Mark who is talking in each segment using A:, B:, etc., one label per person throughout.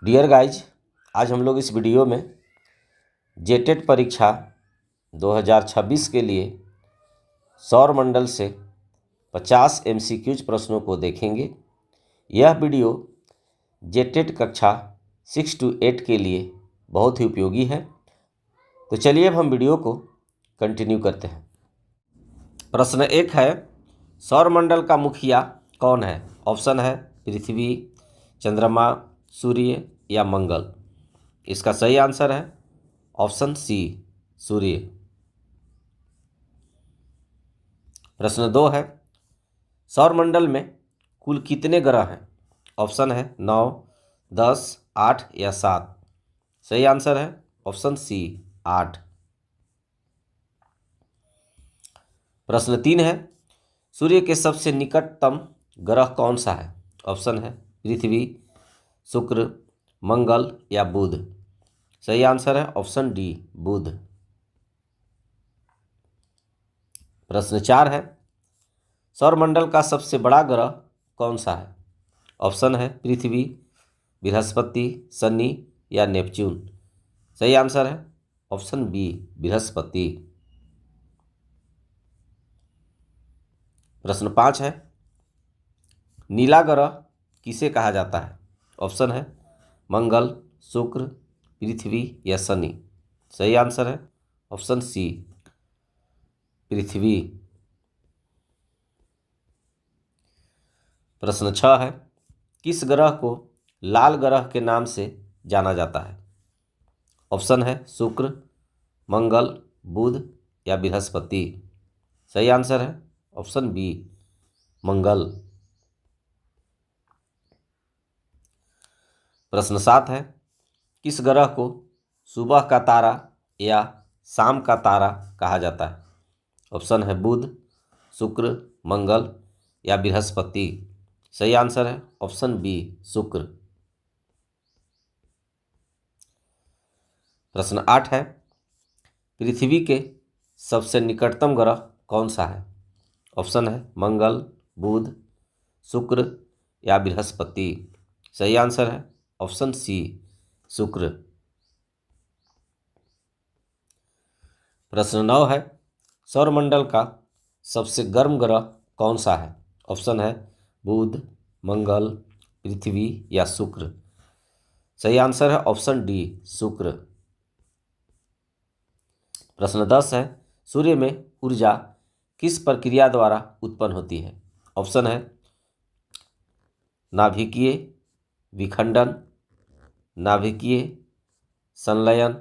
A: Dear guys, आज हम लोग इस वीडियो में जेटेट परीक्षा 2026 के लिए सौरमंडल से 50 MCQs प्रश्नों को देखेंगे। यह वीडियो जेटेट कक्षा 6 to 8 के लिए बहुत ही उपयोगी है। तो चलिए अब हम वीडियो को कंटिन्यू करते हैं। प्रश्न 1 है, सौरमंडल का मुखिया कौन है? ऑप्शन है पृथ्वी, चंद्रमा, सूर्य या मंगल। इसका सही आंसर है ऑप्शन सी, सूर्य। प्रश्न 2 है, सौरमंडल में कुल कितने ग्रह हैं? ऑप्शन है 9, 10, 8 या 7। सही आंसर है ऑप्शन सी, 8। प्रश्न 3 है, सूर्य के सबसे निकटतम ग्रह कौन सा है? ऑप्शन है पृथ्वी, शुक्र, मंगल या बुध। सही आंसर है ऑप्शन डी, बुध। प्रश्न 4 है, सौरमंडल का सबसे बड़ा ग्रह कौन सा है? ऑप्शन है पृथ्वी, बृहस्पति, शनि या नेपच्यून। सही आंसर है ऑप्शन बी, बृहस्पति। प्रश्न 5 है, नीला ग्रह किसे कहा जाता है? ऑप्शन है मंगल, शुक्र, पृथ्वी या शनि। सही आंसर है ऑप्शन सी, पृथ्वी। प्रश्न 6 है, किस ग्रह को लाल ग्रह के नाम से जाना जाता है? ऑप्शन है शुक्र, मंगल, बुध या बृहस्पति। सही आंसर है ऑप्शन बी, मंगल। प्रश्न 7 है, किस ग्रह को सुबह का तारा या शाम का तारा कहा जाता है? ऑप्शन है बुध, शुक्र, मंगल या बृहस्पति। सही आंसर है ऑप्शन बी, शुक्र। प्रश्न 8 है, पृथ्वी के सबसे निकटतम ग्रह कौन सा है? ऑप्शन है मंगल, बुध, शुक्र या बृहस्पति। सही आंसर है ऑप्शन सी, शुक्र। प्रश्न 9 है, सौरमंडल का सबसे गर्म ग्रह कौन सा है? ऑप्शन है बुध, मंगल, पृथ्वी या शुक्र। सही आंसर है ऑप्शन डी, शुक्र। प्रश्न 10 है, सूर्य में ऊर्जा किस प्रक्रिया द्वारा उत्पन्न होती है? ऑप्शन है नाभिकीय विखंडन, नाभिकीय संलयन,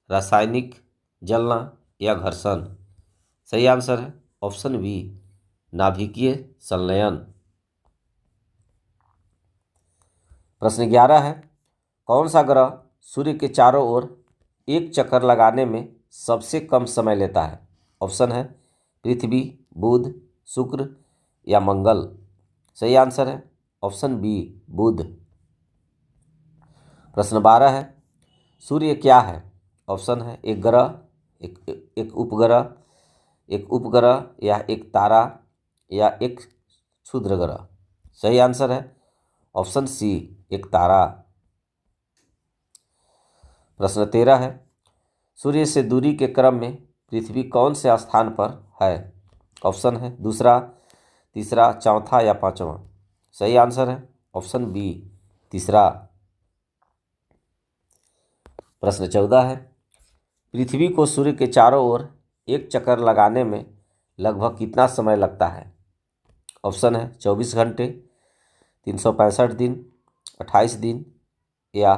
A: रासायनिक जलना या घर्षण। सही आंसर है ऑप्शन बी, नाभिकीय संलयन। प्रश्न 11 है, कौन सा ग्रह सूर्य के चारों ओर एक चक्कर लगाने में सबसे कम समय लेता है? ऑप्शन है पृथ्वी, बुध, शुक्र या मंगल। सही आंसर है ऑप्शन बी, बुध। प्रश्न 12 है, सूर्य क्या है? ऑप्शन है एक ग्रह, एक उपग्रह, एक उपग्रह या एक तारा या एक क्षुद्र ग्रह। सही आंसर है ऑप्शन सी, एक तारा। प्रश्न 13 है, सूर्य से दूरी के क्रम में पृथ्वी कौन से स्थान पर है? ऑप्शन है दूसरा, तीसरा, चौथा या पांचवा। सही आंसर है ऑप्शन बी, तीसरा। प्रश्न 14 है, पृथ्वी को सूर्य के चारों ओर एक चक्कर लगाने में लगभग कितना समय लगता है? ऑप्शन है 24 घंटे, 365 दिन, 28 दिन या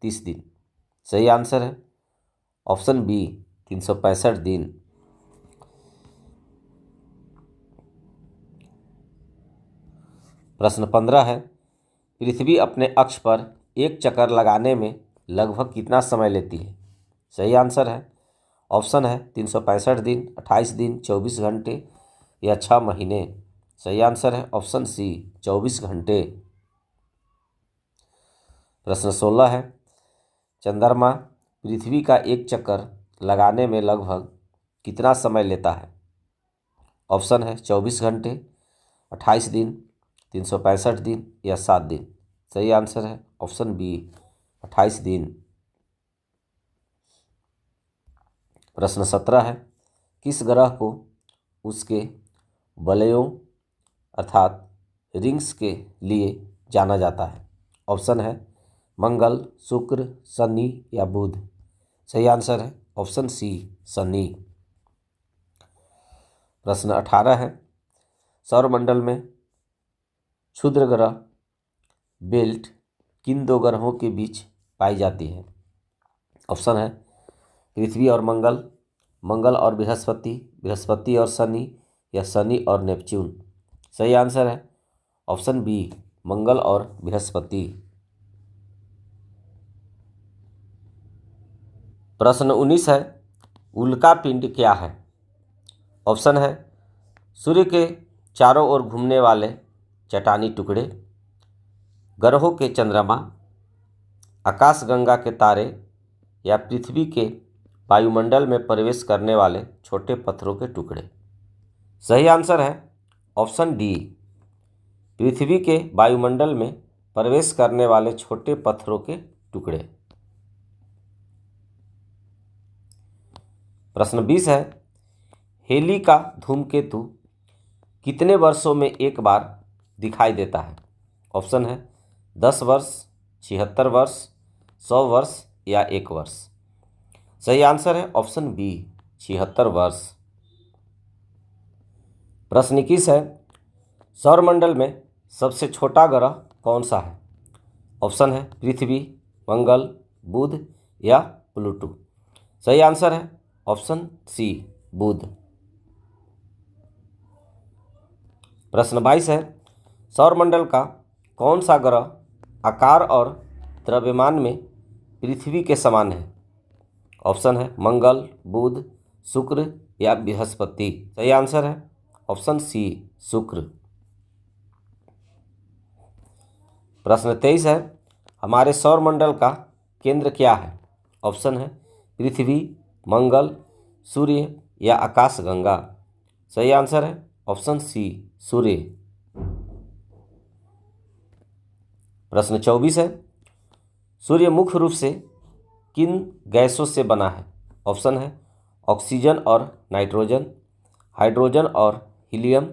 A: 30 दिन। सही आंसर है ऑप्शन बी, 365 दिन। प्रश्न 15 है, पृथ्वी अपने अक्ष पर एक चक्कर लगाने में लगभग कितना समय लेती है? सही आंसर है ऑप्शन है 365 दिन, 28 दिन, 24 घंटे या 6 महीने। सही आंसर है ऑप्शन सी, 24 घंटे। प्रश्न 16 है, चंद्रमा पृथ्वी का एक चक्कर लगाने में लगभग कितना समय लेता है? ऑप्शन है 24 घंटे, 28 दिन, 365 दिन या 7 दिन। सही आंसर है ऑप्शन बी, 28 दिन। प्रश्न 17 है, किस ग्रह को उसके वलयों अर्थात रिंग्स के लिए जाना जाता है? ऑप्शन है मंगल, शुक्र, शनि या बुध। सही आंसर है ऑप्शन सी, शनि। प्रश्न 18 है, सौरमंडल में क्षुद्र ग्रह बेल्ट किन दो ग्रहों के बीच पाई जाती है? ऑप्शन है पृथ्वी और मंगल, मंगल और बृहस्पति, बृहस्पति और शनि या शनि और नेपच्यून। सही आंसर है ऑप्शन बी, मंगल और बृहस्पति। प्रश्न 19 है, उल्का पिंड क्या है? ऑप्शन है सूर्य के चारों ओर घूमने वाले चट्टानी टुकड़े, ग्रहों के चंद्रमा, आकाशगंगा के तारे या पृथ्वी के वायुमंडल में प्रवेश करने वाले छोटे पत्थरों के टुकड़े। सही आंसर है ऑप्शन डी, पृथ्वी के वायुमंडल में प्रवेश करने वाले छोटे पत्थरों के टुकड़े। प्रश्न 20 है, हेली का धूमकेतु कितने वर्षों में एक बार दिखाई देता है? ऑप्शन है 10 वर्ष, 76 वर्ष, 100 वर्ष या 1 वर्ष। सही आंसर है ऑप्शन बी, 76 वर्ष। प्रश्न 21 है, सौरमंडल में सबसे छोटा ग्रह कौन सा है? ऑप्शन है पृथ्वी, मंगल, बुध या प्लूटो। सही आंसर है ऑप्शन सी, बुध। प्रश्न 22 है, सौरमंडल का कौन सा ग्रह आकार और द्रव्यमान में पृथ्वी के समान है? ऑप्शन है मंगल, बुध, शुक्र या बृहस्पति। सही आंसर है ऑप्शन सी, शुक्र। प्रश्न 23 है, हमारे सौरमंडल का केंद्र क्या है? ऑप्शन है पृथ्वी, मंगल, सूर्य या आकाशगंगा। सही आंसर है ऑप्शन सी, सूर्य। प्रश्न 24 है, सूर्य मुख्य रूप से किन गैसों से बना है? ऑप्शन है ऑक्सीजन और नाइट्रोजन, हाइड्रोजन और हीलियम,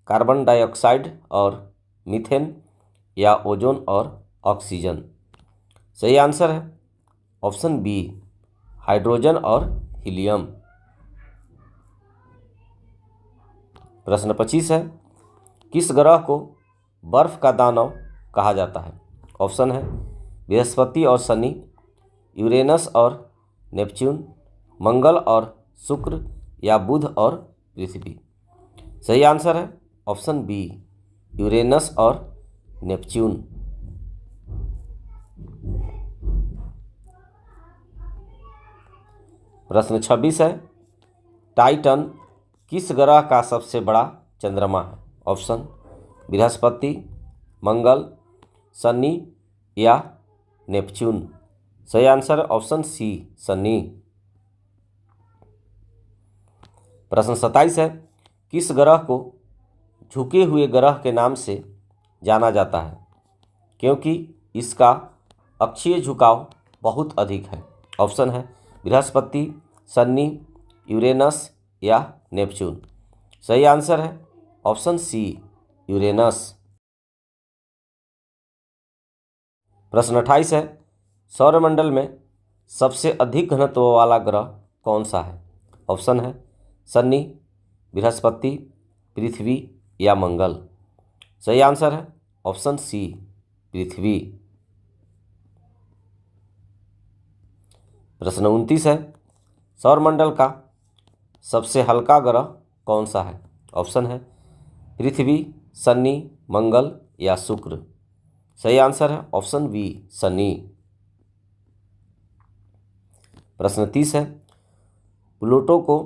A: कार्बन डाइऑक्साइड और मीथेन या ओजोन और ऑक्सीजन। सही आंसर है ऑप्शन बी, हाइड्रोजन और हीलियम। प्रश्न 25 है, किस ग्रह को बर्फ का दानव कहा जाता है? ऑप्शन है बृहस्पति और शनि, यूरेनस और नेपच्यून, मंगल और शुक्र या बुध और पृथ्वी। सही आंसर है ऑप्शन बी, यूरेनस और नेपच्यून। प्रश्न 26 है, टाइटन किस ग्रह का सबसे बड़ा चंद्रमा है? ऑप्शन बृहस्पति, मंगल, शनि या नेपच्यून। सही आंसर है ऑप्शन सी, शनि। प्रश्न 27 है, किस ग्रह को झुके हुए ग्रह के नाम से जाना जाता है क्योंकि इसका अक्षीय झुकाव बहुत अधिक है? ऑप्शन है बृहस्पति, शनि, यूरेनस या नेपच्यून। सही आंसर है ऑप्शन सी, यूरेनस। प्रश्न 28 है, सौरमंडल में सबसे अधिक घनत्व वाला ग्रह कौन सा है? ऑप्शन है शनि, बृहस्पति, पृथ्वी या मंगल। सही आंसर है ऑप्शन सी, पृथ्वी। प्रश्न 29 है, सौरमंडल का सबसे हल्का ग्रह कौन सा है? ऑप्शन है पृथ्वी, शनि, मंगल या शुक्र। सही आंसर है ऑप्शन बी, शनि। प्रश्न 30 है, प्लूटो को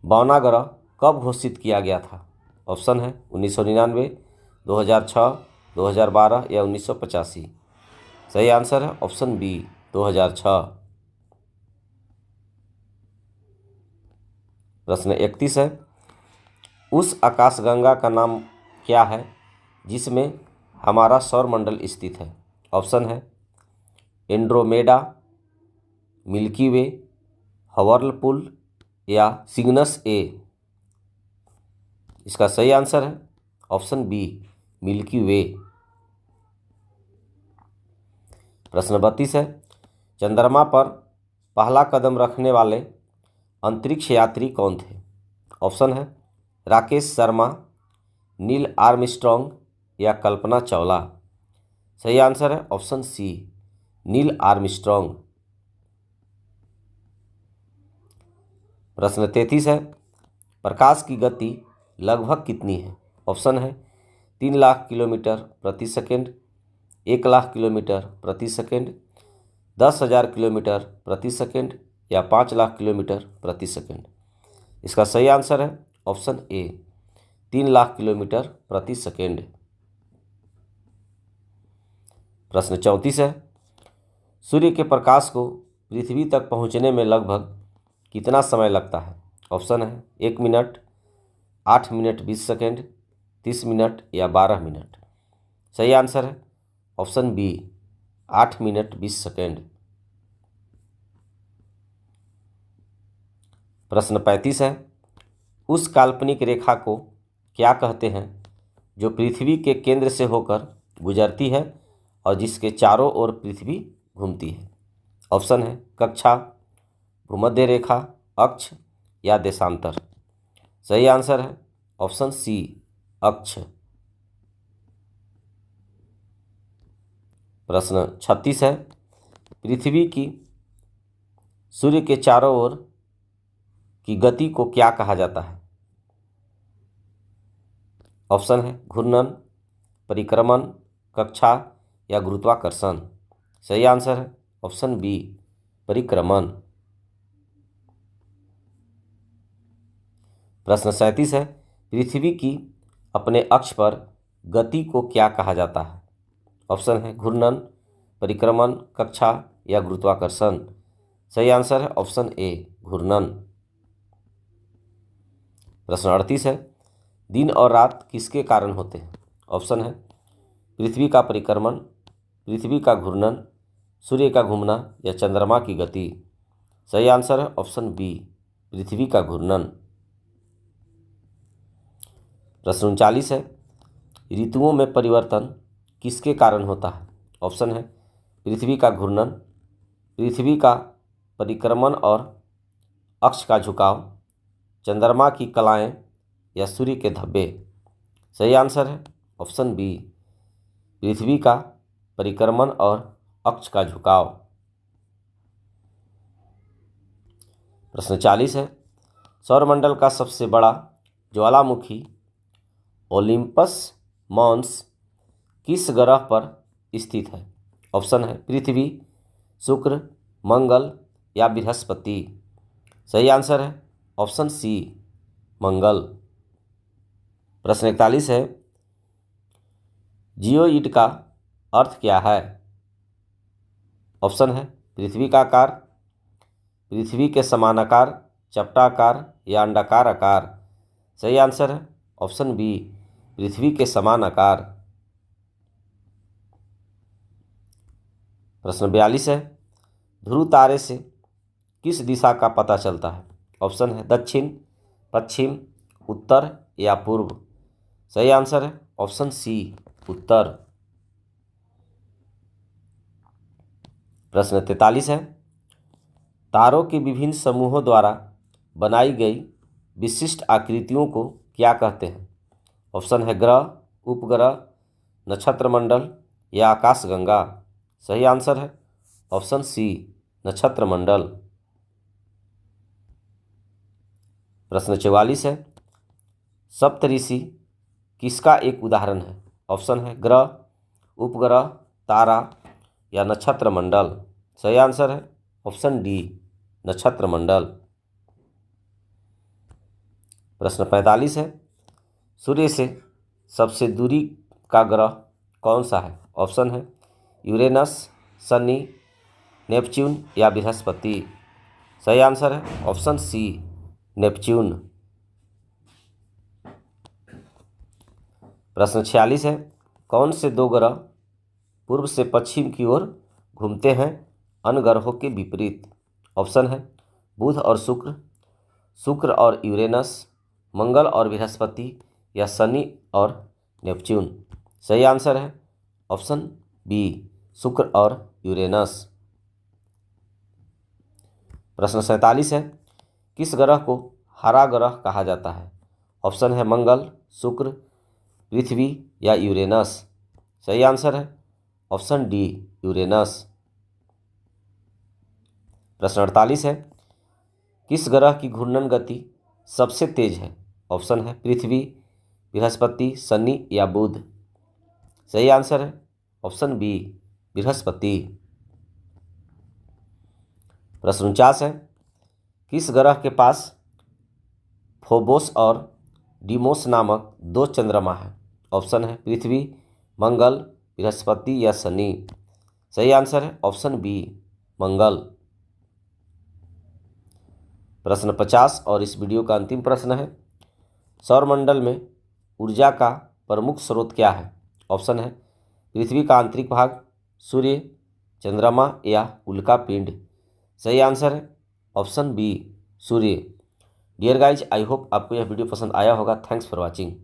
A: बौना ग्रह कब घोषित किया गया था? ऑप्शन है 1999, 2006, 2012 या 1985। सही आंसर है ऑप्शन बी, 2006। प्रश्न 31 है, उस आकाशगंगा का नाम क्या है जिसमें हमारा सौरमंडल स्थित है? ऑप्शन है एंड्रोमेडा, मिल्की वे, व्हर्लपूल या सिग्नस ए। इसका सही आंसर है ऑप्शन बी, मिल्की वे। प्रश्न 32 है, चंद्रमा पर पहला कदम रखने वाले अंतरिक्ष यात्री कौन थे? ऑप्शन है राकेश शर्मा, नील आर्मस्ट्रॉन्ग या कल्पना चावला। सही आंसर है ऑप्शन सी, नील आर्मस्ट्रॉन्ग। प्रश्न 33 है, प्रकाश की गति लगभग कितनी है? ऑप्शन है 3 लाख किलोमीटर प्रति सेकंड, 1 लाख किलोमीटर प्रति सेकंड, 10,000 किलोमीटर प्रति सेकंड या 5 लाख किलोमीटर प्रति सेकंड। इसका सही आंसर है ऑप्शन ए, 3 लाख किलोमीटर प्रति सेकंड। प्रश्न 34 है, सूर्य के प्रकाश को पृथ्वी तक पहुंचने में लगभग कितना समय लगता है? ऑप्शन है 1 मिनट, 8 मिनट 20 सेकंड, 30 मिनट या 12 मिनट। सही आंसर है ऑप्शन बी, 8 मिनट 20 सेकंड। प्रश्न 35 है, उस काल्पनिक रेखा को क्या कहते हैं जो पृथ्वी के केंद्र से होकर गुजरती है और जिसके चारों ओर पृथ्वी घूमती है? ऑप्शन है कक्षा, भूमध्य रेखा, अक्ष या देशांतर। सही आंसर है ऑप्शन सी, अक्ष। प्रश्न 36 है, पृथ्वी की सूर्य के चारों ओर की गति को क्या कहा जाता है? ऑप्शन है घूर्णन, परिक्रमण, कक्षा या गुरुत्वाकर्षण। सही आंसर है ऑप्शन बी, परिक्रमण। प्रश्न 37 है, पृथ्वी की अपने अक्ष पर गति को क्या कहा जाता है? ऑप्शन है घूर्णन, परिक्रमण, कक्षा या गुरुत्वाकर्षण। सही आंसर है ऑप्शन ए, घूर्णन। प्रश्न 38 है, दिन और रात किसके कारण होते हैं? ऑप्शन है पृथ्वी का परिक्रमण, पृथ्वी का घूर्णन, सूर्य का घूमना या चंद्रमा की गति। सही आंसर है ऑप्शन बी, पृथ्वी का घूर्णन। प्रश्न 39 है, ऋतुओं में परिवर्तन किसके कारण होता है? ऑप्शन है पृथ्वी का घूर्णन, पृथ्वी का परिक्रमण और अक्ष का झुकाव, चंद्रमा की कलाएं या सूर्य के धब्बे। सही आंसर है ऑप्शन बी, पृथ्वी का परिक्रमण और अक्ष का झुकाव। प्रश्न 40 है, सौरमंडल का सबसे बड़ा ज्वालामुखी ओलिम्पस मॉन्स किस ग्रह पर स्थित है? ऑप्शन है पृथ्वी, शुक्र, मंगल या बृहस्पति। सही आंसर है ऑप्शन सी, मंगल। प्रश्न 41 है, जियोइड का अर्थ क्या है? ऑप्शन है पृथ्वी का आकार, पृथ्वी के समान आकार, चपटाकार या अंडाकार आकार। सही आंसर है ऑप्शन बी, पृथ्वी के समान आकार। प्रश्न 42 है, ध्रुव तारे से किस दिशा का पता चलता है? ऑप्शन है दक्षिण, पश्चिम, उत्तर या पूर्व। सही आंसर है ऑप्शन सी, उत्तर। प्रश्न 43 है, तारों के विभिन्न समूहों द्वारा बनाई गई विशिष्ट आकृतियों को क्या कहते हैं? ऑप्शन है ग्रह, उपग्रह, नक्षत्रमंडल या आकाशगंगा। सही आंसर है ऑप्शन सी, नक्षत्रमंडल। प्रश्न 44 है, सप्तऋषि किसका एक उदाहरण है? ऑप्शन है ग्रह, उपग्रह, तारा या नक्षत्रमंडल। सही आंसर है ऑप्शन डी, नक्षत्रमंडल। प्रश्न 45 है, सूर्य से सबसे दूरी का ग्रह कौन सा है? ऑप्शन है यूरेनस, शनि, नेपच्यून या बृहस्पति। सही आंसर है ऑप्शन सी, नेपच्यून। प्रश्न 46 है, कौन से दो ग्रह पूर्व से पश्चिम की ओर घूमते हैं अन्य ग्रहों के विपरीत? ऑप्शन है बुध और शुक्र, शुक्र और यूरेनस, मंगल और बृहस्पति या शनि और नेपच्यून। सही आंसर है ऑप्शन बी, शुक्र और यूरेनस। प्रश्न 47 है, किस ग्रह को हरा ग्रह कहा जाता है? ऑप्शन है मंगल, शुक्र, पृथ्वी या यूरेनस। सही आंसर है ऑप्शन डी, यूरेनस। प्रश्न 48 है, किस ग्रह की घूर्णन गति सबसे तेज है? ऑप्शन है पृथ्वी, बृहस्पति, शनि या बुध। सही आंसर है ऑप्शन बी, बृहस्पति। प्रश्न 49 है, किस ग्रह के पास फोबोस और डीमोस नामक दो चंद्रमा हैं? ऑप्शन है पृथ्वी, मंगल, बृहस्पति या शनि। सही आंसर है ऑप्शन बी, मंगल। प्रश्न 50 और इस वीडियो का अंतिम प्रश्न है, सौरमंडल में ऊर्जा का प्रमुख स्रोत क्या है? ऑप्शन है पृथ्वी का आंतरिक भाग, सूर्य, चंद्रमा या उल्का पिंड। सही आंसर है ऑप्शन बी, सूर्य। डियर गाइज, आई होप आपको यह वीडियो पसंद आया होगा। Thanks for watching.